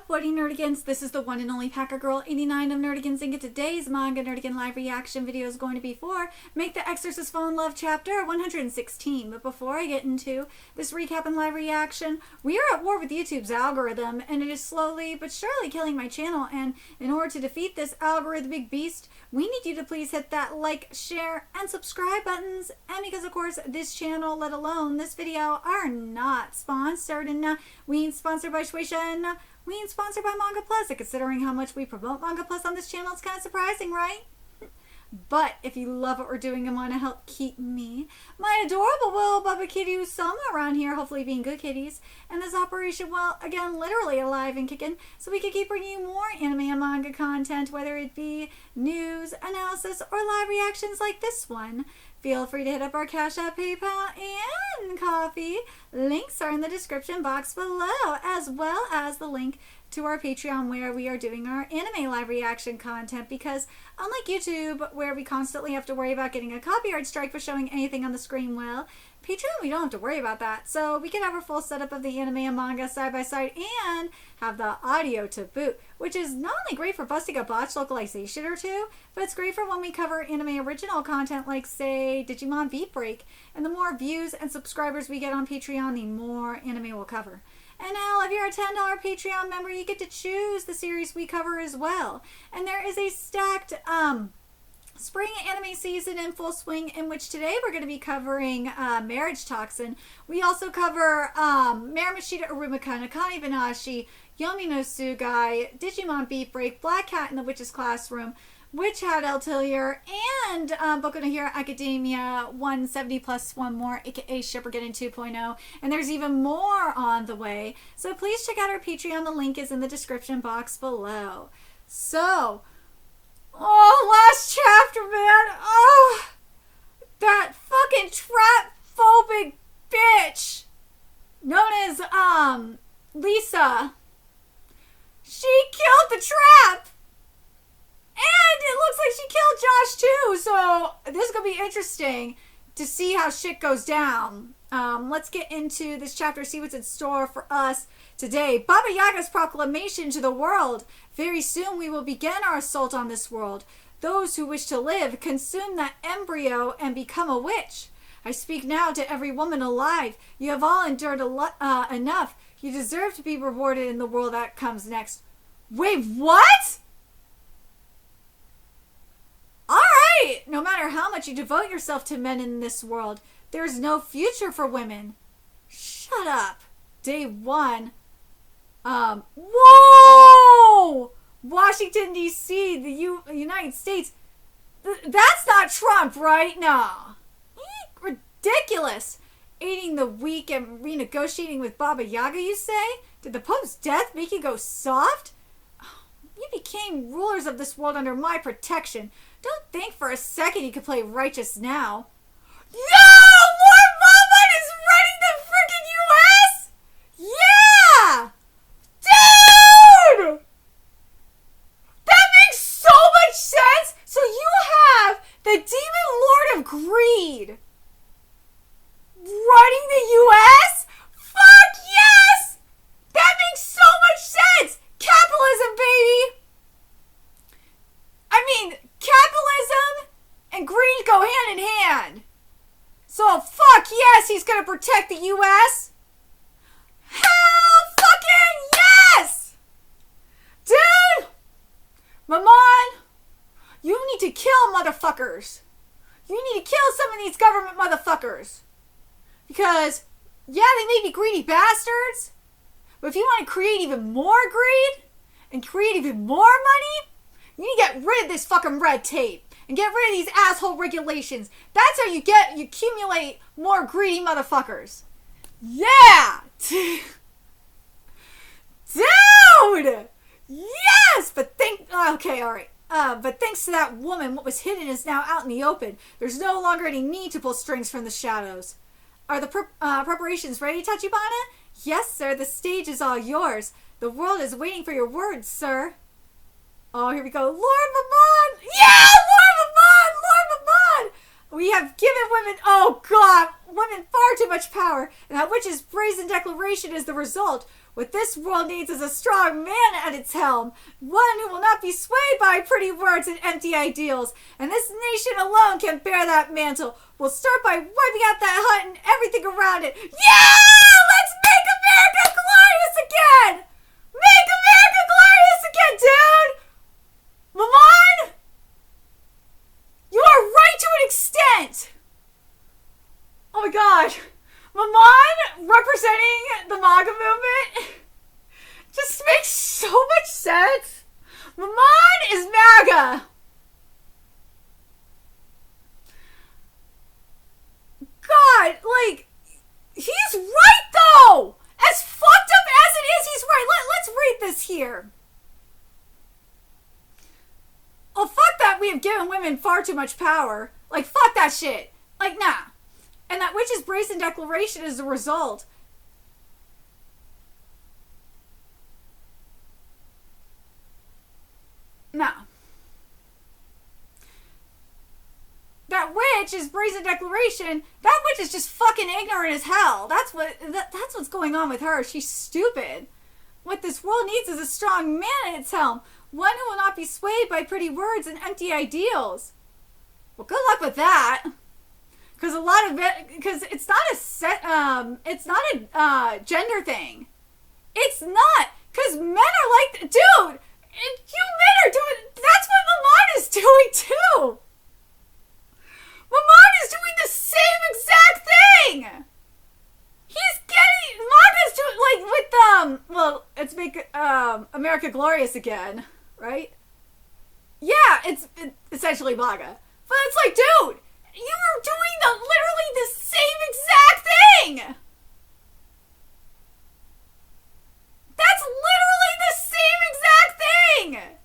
What do Nerdigans? This is the one and only Packer Girl 89 of Nerdigans, and today's Manga Nerdigan live reaction video is going to be for Make the Exorcist Fall in Love chapter 116. But before I get into this recap and live reaction, we are at war with YouTube's algorithm, and it is slowly but surely killing my channel. And in order to defeat this algorithmic beast, we need you to please hit that like, share, and subscribe buttons. And because of course this channel, let alone this video, are not sponsored, and we ain't sponsored by Shueisha, we ain't sponsored by Manga Plus. And considering how much we promote Manga Plus on this channel, it's kind of surprising, right? But if you love what we're doing and want to help keep me, my adorable little Bubba Kitty Usama around here, hopefully being good kitties, and this operation, well, again, literally alive and kicking, so we can keep bringing you more anime and manga content, whether it be news, analysis, or live reactions like this one. Feel free to hit up our Cash App, PayPal, and Coffee. Links are in the description box below, as well as the link to our Patreon where we are doing our anime live reaction content, because unlike YouTube, where we constantly have to worry about getting a copyright strike for showing anything on the screen, well, Patreon, we don't have to worry about that. So we can have our full setup of the anime and manga side by side and have the audio to boot, which is not only great for busting a botched localization or two, but it's great for when we cover anime original content like, say, Digimon Beat Break. And the more views and subscribers we get on Patreon, the more anime we'll cover. And now, if you're a $10 Patreon member, you get to choose the series we cover as well. And there is a stacked spring anime season in full swing, in which today we're going to be covering Marriage Toxin. We also cover Marimashita Urumika, Nakani Banashi, Yomi no Sugai, Digimon Beat Break, Black Cat in the Witch's Classroom, Witch Hat Atelier, and Boku no Hero Academia 170 plus one more, aka Shippergeddon 2.0, and there's even more on the way. So please check out our Patreon. The link is in the description box below. So, last chapter, man. Oh, that fucking trap-phobic bitch known as Lisa. She killed the trap. And it looks like she killed Josh too, so this is going to be interesting to see how shit goes down. Let's get into this chapter, see what's in store for us today. Baba Yaga's proclamation to the world. Very soon we will begin our assault on this world. Those who wish to live, consume that embryo and become a witch. I speak now to every woman alive. You have all endured enough. You deserve to be rewarded in the world that comes next. Wait, what? Alright! No matter how much you devote yourself to men in this world, there is no future for women. Shut up. Day 1. Whoa! Washington, D.C., the United States. That's not Trump, right? No. Ridiculous. Aiding the weak and renegotiating with Baba Yaga, you say? Did the Pope's death make you go soft? You became rulers of this world under my protection. Don't think for a second you could play righteous now. No! Lord Muhammad is running the freaking U.S.? Yeah! Dude! That makes so much sense! So you have the demon lord of greed running the U.S.? Fuck yes! That makes so much sense! Capitalism, baby! I mean, capitalism and greed go hand in hand. So, fuck yes, he's gonna protect the U.S. Hell fucking yes! Dude! Maman, you need to kill motherfuckers. You need to kill some of these government motherfuckers. Because, yeah, they may be greedy bastards, but if you want to create even more greed and create even more money, you need to get rid of this fucking red tape and get rid of these asshole regulations. That's how you accumulate more greedy motherfuckers. Yeah! Dude! Yes! But but thanks to that woman, what was hidden is now out in the open. There's no longer any need to pull strings from the shadows. Are the preparations ready, Tachibana? Yes, sir. The stage is all yours. The world is waiting for your words, sir. Oh, here we go. Lord Maman! Yeah! Lord Maman! Lord Maman! We have given women, oh God, women far too much power, and that witch's brazen declaration is the result. What this world needs is a strong man at its helm, one who will not be swayed by pretty words and empty ideals. And this nation alone can bear that mantle. We'll start by wiping out that hut and everything around it. Yeah! Let's make America glorious again! Make America glorious again, dude! Lamont? You are right to an extent! Oh my god. Lamont representing the Manga movement just makes so much sense. Lamont is MAGA. God, like, he's right though! As fucked up as it is, he's right. Let's read this here. Oh, fuck that we have given women far too much power. Like, fuck that shit. Like, nah. And that witch's brazen declaration is the result. No. That witch's brazen declaration, that witch is just fucking ignorant as hell. That's what's going on with her. She's stupid. What this world needs is a strong man at its helm. One who will not be swayed by pretty words and empty ideals. Well, good luck with that. Because it's not a gender thing. It's not. Because men are like, dude, you men are doing, that's what Lamont is doing too. Lamont is doing the same exact thing. He's getting, Manga's doing, like, with, well, let's make, America glorious again, right? Yeah, it's essentially Manga. But it's like, dude, you are doing literally the same exact thing! That's literally the same exact thing!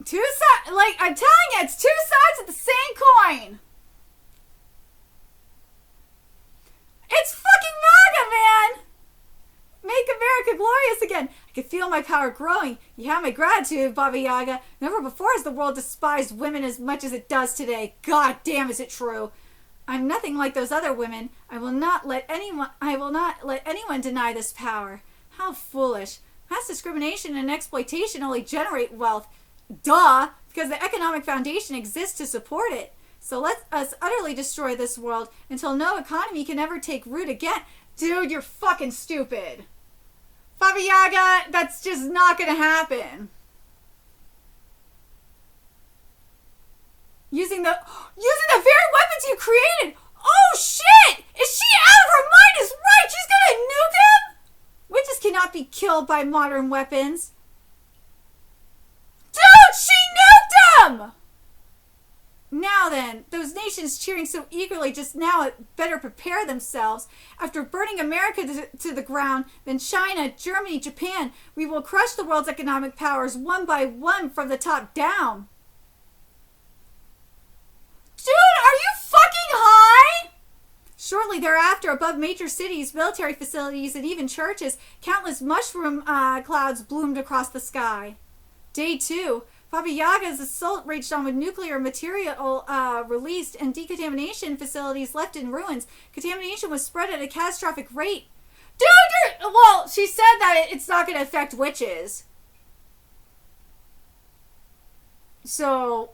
Two sides, like, I'm telling you, it's two sides of the same coin! It's fucking MAGA, man! Make America glorious again. I can feel my power growing. You have my gratitude, Baba Yaga. Never before has the world despised women as much as it does today. God damn, is it true. I'm nothing like those other women. I will not let anyone deny this power. How foolish. Mass discrimination and exploitation only generate wealth. Duh, because the economic foundation exists to support it. So let us utterly destroy this world until no economy can ever take root again. Dude, you're fucking stupid. Baba Yaga, that's just not gonna happen. Using the very weapons you created. Oh shit! Is she out of her mind? Is right. She's gonna nuke him? Witches cannot be killed by modern weapons. Dude, she nuked him! Now then, those nations cheering so eagerly just now had better prepare themselves. After burning America to the ground, then China, Germany, Japan, we will crush the world's economic powers one by one from the top down. Dude, are you fucking high? Shortly thereafter, above major cities, military facilities, and even churches, countless mushroom clouds bloomed across the sky. Day 2. Baba Yaga's assault raged on with nuclear material released and decontamination facilities left in ruins. Contamination was spread at a catastrophic rate. Dude, well, she said that it's not going to affect witches. So,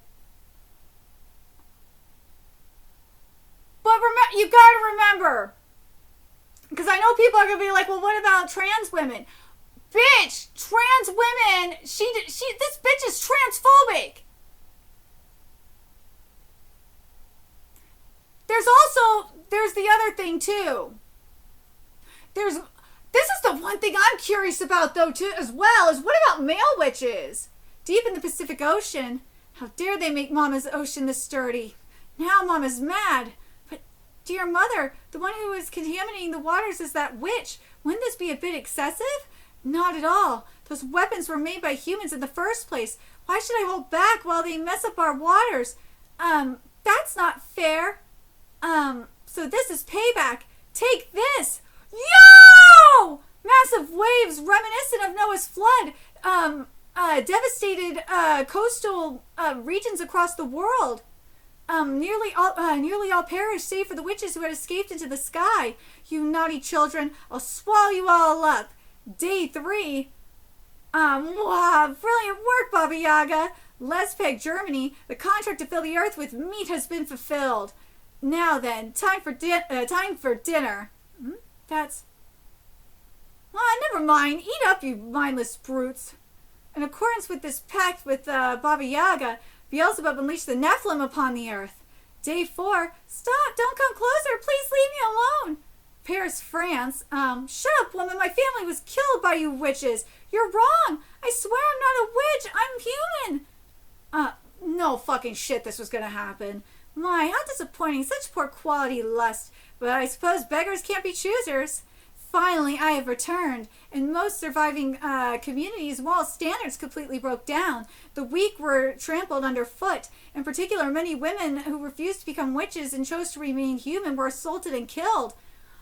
but you gotta remember, because I know people are going to be like, well, what about trans women? Bitch, trans women, this bitch is transphobic. There's the other thing too. This is the one thing I'm curious about though too, as well, is what about male witches? Deep in the Pacific Ocean, how dare they make Mama's ocean this dirty? Now Mama's mad. But dear mother, the one who is contaminating the waters is that witch. Wouldn't this be a bit excessive? Not at all. Those weapons were made by humans in the first place. Why should I hold back while they mess up our waters? That's not fair. So this is payback. Take this. Yo! Massive waves reminiscent of Noah's flood. Devastated coastal regions across the world. nearly all perished, save for the witches who had escaped into the sky. You naughty children, I'll swallow you all up. Day 3. Wow, brilliant work, Baba Yaga. Lespeg, Germany. The contract to fill the earth with meat has been fulfilled. Now then, time for dinner. That's... never mind. Eat up, you mindless brutes. In accordance with this pact with Baba Yaga, Beelzebub unleashed the Nephilim upon the earth. Day 4. Stop! Don't come closer! Please leave me alone! Paris, France. Shut up, woman! My family was killed by you witches! You're wrong! I swear I'm not a witch! I'm human! No fucking shit this was gonna happen. My, how disappointing. Such poor quality lust. But I suppose beggars can't be choosers. Finally, I have returned. In most surviving communities, moral standards completely broke down. The weak were trampled underfoot. In particular, many women who refused to become witches and chose to remain human were assaulted and killed.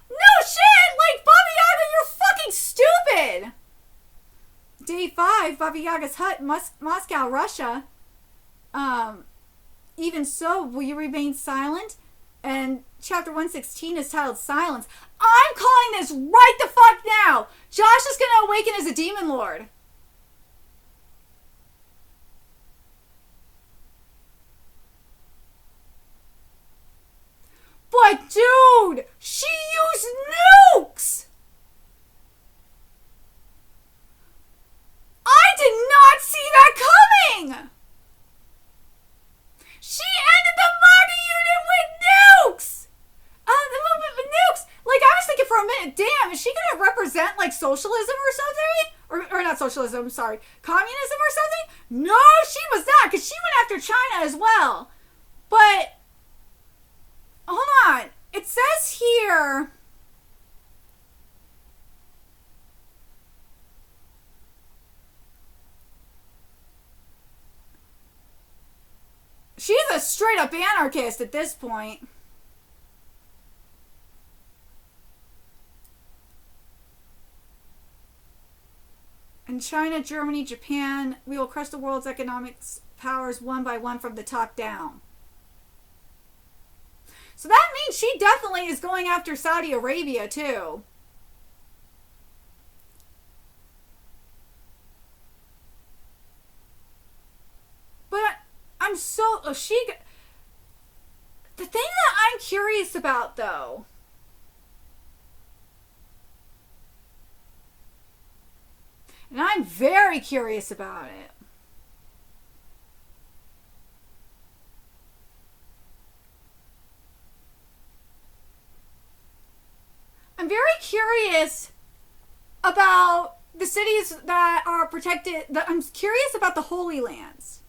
No shit! Like, Baba Yaga, you're fucking stupid! Day 5, Baba Yaga's hut, Moscow, Russia. Even so, will you remain silent? And chapter 116 is titled Silence. I'm calling this right the fuck now! Josh is gonna awaken as a demon lord. But dude, she used nukes! I did not see that coming! She ended the Manga unit with nukes! The movement with nukes! Like, I was thinking for a minute, damn, is she gonna represent, like, socialism or something? Or not socialism, sorry, communism or something? No, she was not, because she went after China as well. But, hold on. It says here... she's a straight-up anarchist at this point. In China, Germany, Japan, we will crush the world's economic powers one by one from the top down. So that means she definitely is going after Saudi Arabia, too. But I'm so... the thing that I'm curious about, though... and I'm very curious about it. I'm very curious about the cities that are protected. I'm curious about the Holy Lands.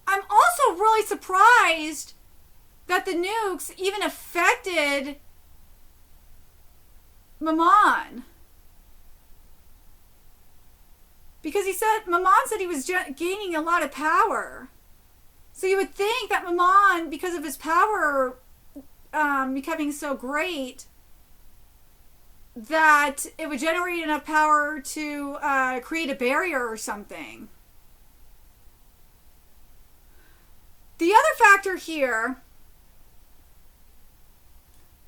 I'm also really surprised that the nukes even affected Mammon. Because Mammon said he was gaining a lot of power. So you would think that Mammon, because of his power becoming so great, that it would generate enough power to create a barrier or something. The other factor here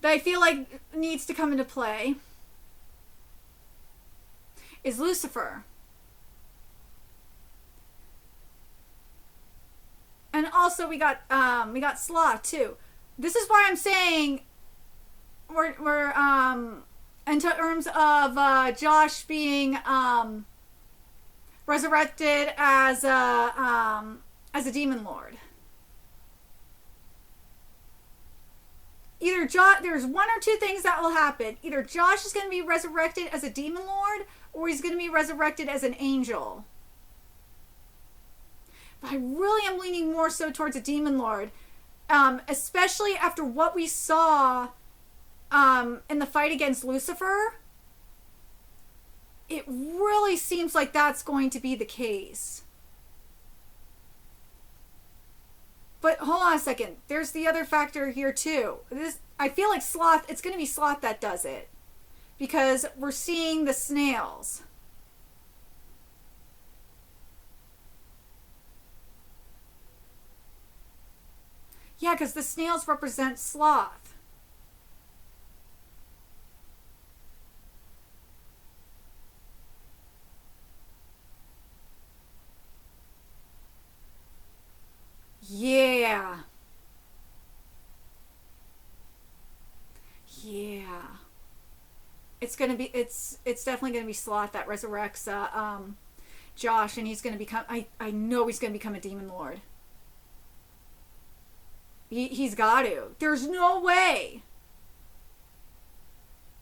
that I feel like needs to come into play is Lucifer. And also we got Sloth too. This is why I'm saying we're in terms of Josh being resurrected as a demon lord. Either there's one or two things that will happen. Either Josh is going to be resurrected as a demon lord, or he's going to be resurrected as an angel. But I really am leaning more so towards a demon lord, especially after what we saw in the fight against Lucifer. It really seems like that's going to be the case. But hold on a second. There's the other factor here too. I feel like Sloth, it's going to be Sloth that does it. Because we're seeing the snails. Yeah, because the snails represent Sloth. Yeah. Yeah. It's gonna be, it's definitely gonna be Sloth that resurrects Josh, and he's gonna become, I know he's gonna become a demon lord. He's got to. There's no way.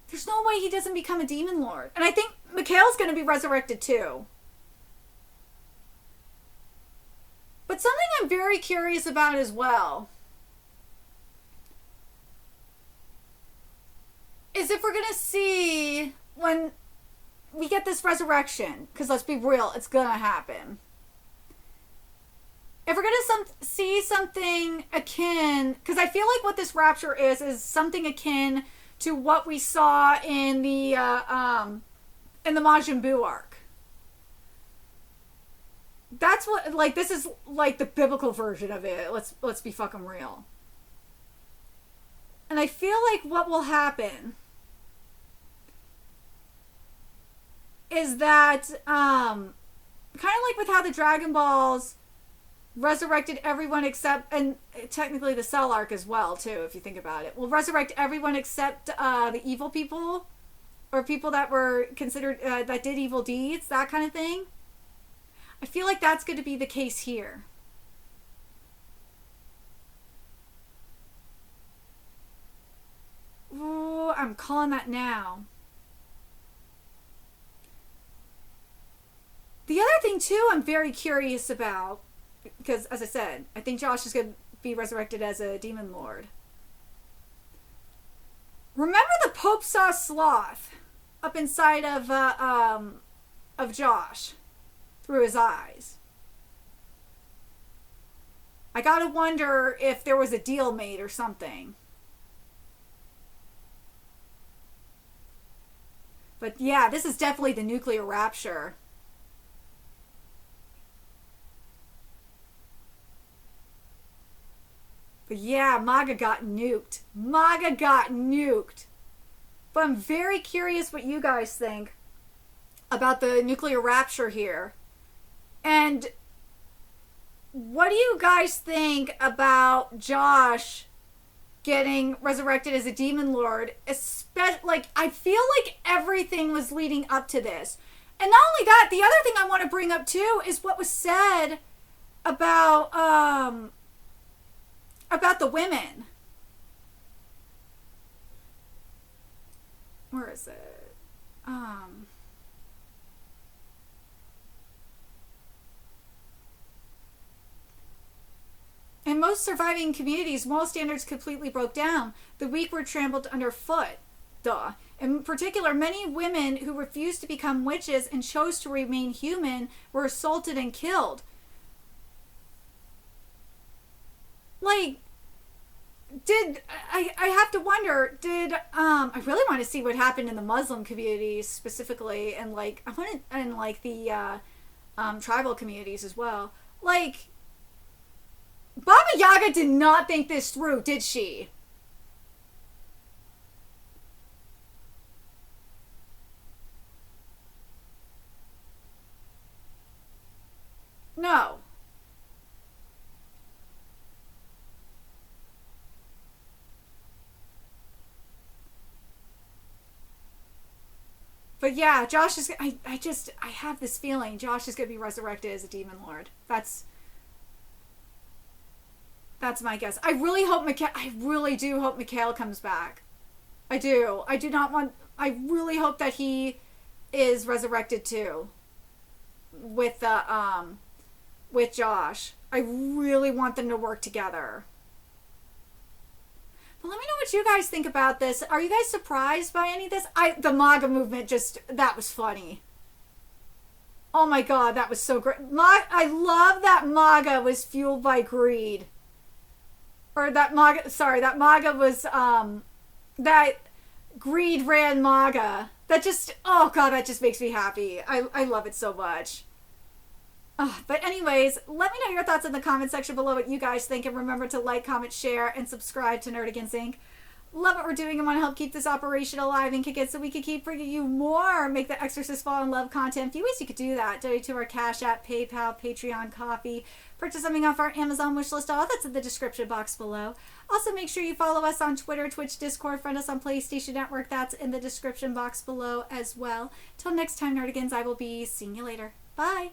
There's no way he doesn't become a demon lord. And I think Mikhail's gonna be resurrected too. But something I'm very curious about as well is if we're gonna see when we get this resurrection, because let's be real, it's gonna happen. If we're gonna see something akin, because I feel like what this rapture is something akin to what we saw in the Majin Buu arc. That's what, like, this is like the biblical version of it. Let's be fucking real. And I feel like what will happen is that kind of like with how the Dragon Balls resurrected everyone except, and technically the Cell arc as well too, if you think about it, will resurrect everyone except the evil people, or people that were considered that did evil deeds, that kind of thing. I feel like that's going to be the case here. Ooh, I'm calling that now. The other thing too I'm very curious about, because as I said, I think Josh is going to be resurrected as a demon lord. Remember the Pope saw Sloth up inside of Josh through his eyes. I gotta wonder if there was a deal made or something. But yeah, this is definitely the nuclear rapture. But yeah, Manga got nuked. Manga got nuked. But I'm very curious what you guys think about the nuclear rapture here. And what do you guys think about Josh getting resurrected as a demon lord? Like, I feel like everything was leading up to this. And not only that, the other thing I want to bring up too is what was said about the women. Where is it? In most surviving communities, moral standards completely broke down. The weak were trampled underfoot. Duh. In particular, many women who refused to become witches and chose to remain human were assaulted and killed. Like, I have to wonder, I really want to see what happened in the Muslim communities specifically, and like, I want to, and like the tribal communities as well. Like, Baba Yaga did not think this through, did she? No. But yeah, Josh is, I have this feeling Josh is going to be resurrected as a demon lord. That's my guess. I really do hope Mikhail comes back. I do. I really hope that he is resurrected too. With Josh. I really want them to work together. But let me know what you guys think about this. Are you guys surprised by any of this? The MAGA movement that was funny. Oh my god, that was so great. I love that MAGA was fueled by greed. or that manga, sorry, that manga was, that greed ran manga. That just, oh god, that just makes me happy. I love it so much. But anyways, let me know your thoughts in the comment section below what you guys think, and remember to like, comment, share, and subscribe to Nerdigans Inc. Love what we're doing and want to help keep this operation alive and kick it so we can keep bringing you more Make the Exorcist Fall in Love content. A few ways you could do that: donate to our Cash App, PayPal, Patreon, Coffee, purchase something off our Amazon wishlist. All that's in the description box below. Also, make sure you follow us on Twitter, Twitch, Discord, friend us on PlayStation Network. That's in the description box below as well. Till next time, Nerdigans, I will be seeing you later. Bye!